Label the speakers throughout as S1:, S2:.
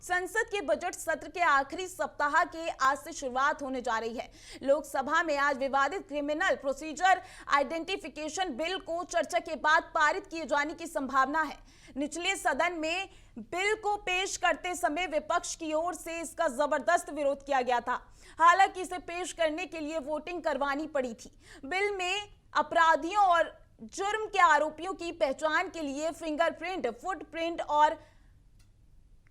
S1: संसद के बजट सत्र के आखिरी सप्ताह के आज से शुरुआत होने जा रही है। लोकसभा में आज विवादित क्रिमिनल प्रोसीजर आइडेंटिफिकेशन बिल को चर्चा के बाद पारित किए जाने की संभावना है। निचले सदन में बिल को पेश करते समय विपक्ष की ओर से इसका जबरदस्त विरोध किया गया था। हालांकि इसे पेश करने के लिए वोटिंग करवानी पड़ी थी। बिल में अपराधियों और जुर्म के आरोपियों की पहचान के लिए फिंगरप्रिंट, फुटप्रिंट और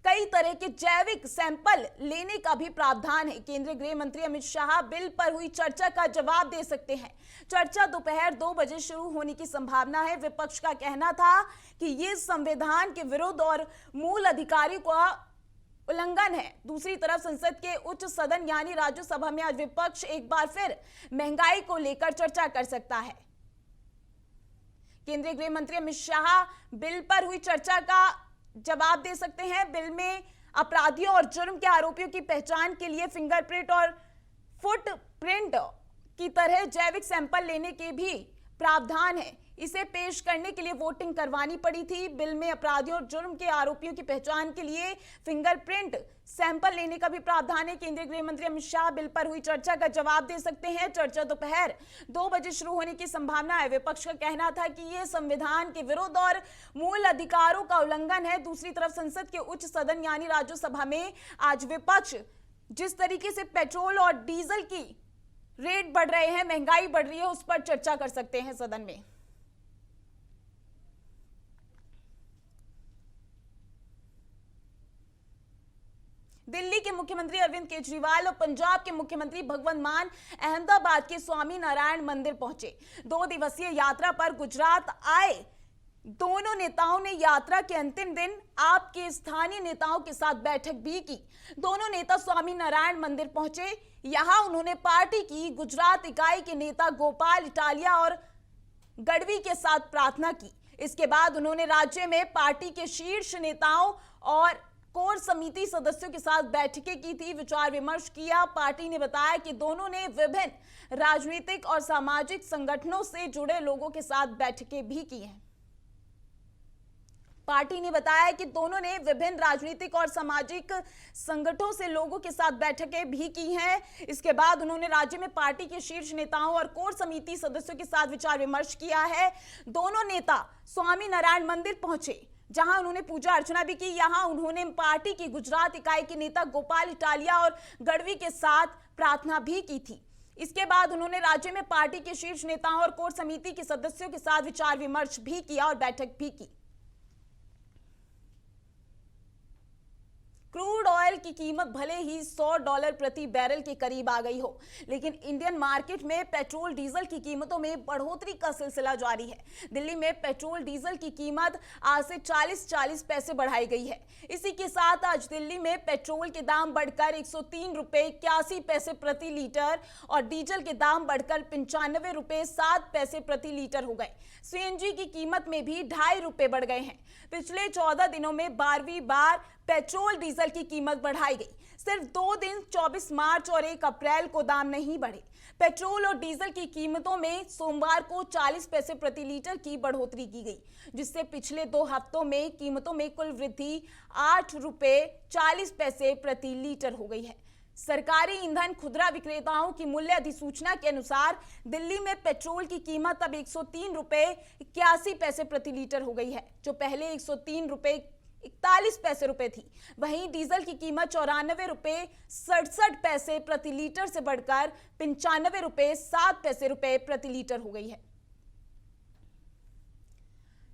S1: कई तरह के जैविक सैंपल लेने का भी प्रावधान है। केंद्रीय गृह मंत्री अमित शाह बिल पर हुई चर्चा का जवाब दे सकते हैं। चर्चा दोपहर 2 बजे शुरू होने की संभावना है। विपक्ष का कहना था कि ये संविधान के विरुद्ध और मूल अधिकारों का उल्लंघन है। दूसरी तरफ संसद के उच्च सदन यानी राज्यसभा में आज विपक्ष एक बार फिर महंगाई को लेकर चर्चा कर सकता है। केंद्रीय गृह मंत्री अमित शाह बिल पर हुई चर्चा का जवाब दे सकते हैं। बिल में अपराधियों और जुर्म के आरोपियों की पहचान के लिए फिंगरप्रिंट और फुटप्रिंट की तरह जैविक सैंपल लेने के भी प्रावधान है। इसे पेश करने के लिए वोटिंग करवानी पड़ी थी। बिल में अपराधियों और जुर्म के आरोपियों की पहचान के लिए फिंगरप्रिंट सैंपल लेने का भी प्रावधान है। केंद्रीय गृह मंत्री अमित शाह बिल पर हुई चर्चा का जवाब दे सकते हैं। चर्चा दोपहर 2 बजे शुरू होने की संभावना है। विपक्ष का कहना था कि यह संविधान के विरुद्ध और मूल अधिकारों का उल्लंघन है। दूसरी तरफ संसद के उच्च सदन यानी राज्यसभा में आज विपक्ष जिस तरीके से पेट्रोल और डीजल की रेट बढ़ रहे हैं, महंगाई बढ़ रही है, उस पर चर्चा कर सकते हैं सदन में। दिल्ली के मुख्यमंत्री अरविंद केजरीवाल और पंजाब के मुख्यमंत्री भगवंत मान अहमदाबाद के स्वामी नारायण मंदिर पहुंचे। 2 दिवसीय यात्रा पर गुजरात आए दोनों नेताओं ने यात्रा के अंतिम दिन आपके स्थानीय नेताओं के साथ बैठक भी की। दोनों नेता स्वामी नारायण मंदिर पहुंचे। यहां उन्होंने पार्टी की गुजरात इकाई के नेता गोपाल इटालिया और गढ़वी के साथ प्रार्थना की। इसके बाद उन्होंने राज्य में पार्टी के शीर्ष नेताओं और कोर समिति सदस्यों के साथ बैठकें की थी, विचार विमर्श किया। पार्टी ने बताया कि दोनों ने विभिन्न राजनीतिक और सामाजिक संगठनों से जुड़े लोगों के साथ बैठकें भी की हैं। पार्टी ने बताया कि दोनों ने विभिन्न राजनीतिक और सामाजिक संगठनों से लोगों के साथ बैठकें भी की हैं। इसके बाद उन्होंने राज्य में पार्टी के शीर्ष नेताओं और कोर समिति सदस्यों के साथ विचार विमर्श किया है। दोनों नेता स्वामी नारायण मंदिर पहुंचे, जहां उन्होंने पूजा अर्चना भी की। यहां उन्होंने पार्टी की गुजरात इकाई के नेता गोपाल इटालिया और गढ़वी के साथ प्रार्थना भी की थी। इसके बाद उन्होंने राज्य में पार्टी के शीर्ष नेताओं और कोर समिति के सदस्यों के साथ विचार विमर्श भी किया और बैठक भी की। क्रूड ऑयल की कीमत भले ही $100 प्रति बैरल के करीब आ गई हो, लेकिन इंडियन मार्केट में पेट्रोल डीजल की कीमतों में बढ़ोतरी का सिलसिला जारी है। दिल्ली में पेट्रोल डीजल की कीमत आज से 40 पैसे बढ़ाई गई है। इसी के साथ आज दिल्ली में पेट्रोल के दाम बढ़कर 103 रुपए 81 पैसे प्रति लीटर और डीजल के दाम बढ़कर 95 रुपए 7 पैसे प्रति लीटर हो गए। सीएनजी की कीमत में भी 2.5 रुपए बढ़ गए हैं। पिछले 14 दिनों में 12वीं बार पेट्रोल डीजल की कीमत बढ़ाई गई। सिर्फ 2 दिन 24 मार्च और 1 अप्रैल को दाम नहीं बढ़े। पेट्रोल और डीजल की कीमतों में सोमवार को 40 पैसे प्रति लीटर की बढ़ोतरी की गई, जिससे पिछले 2 हफ्तों में कीमतों में कुल वृद्धि 8 रुपए 40 पैसे प्रति लीटर हो गई है। सरकारी ईंधन खुदरा विक्रेताओं की मूल्य अधिसूचना के अनुसार दिल्ली में पेट्रोल की कीमत अब 103 रुपए 81 पैसे प्रति लीटर हो गई है, जो पहले 103 रुपए 41 पैसे रुपए थी। वहीं डीजल की कीमत 94 रुपए 67 पैसे प्रति लीटर से बढ़कर 95 रुपए 7 पैसे रुपए प्रति लीटर हो गई है।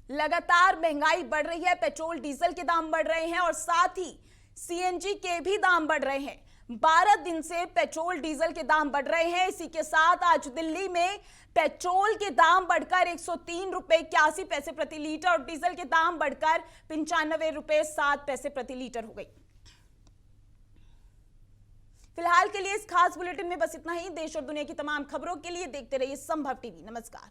S1: लगातार महंगाई बढ़ रही है। पेट्रोल डीजल के दाम बढ़ रहे हैं और साथ ही सीएनजी के भी दाम बढ़ रहे हैं। 12 दिन से पेट्रोल डीजल के दाम बढ़ रहे हैं। इसी के साथ आज दिल्ली में पेट्रोल के दाम बढ़कर 103 रुपए 81 पैसे प्रति लीटर और डीजल के दाम बढ़कर 95 रुपए 7 पैसे प्रति लीटर हो गई। फिलहाल के लिए इस खास बुलेटिन में बस इतना ही। देश और दुनिया की तमाम खबरों के लिए देखते रहिए संभव टीवी। नमस्कार।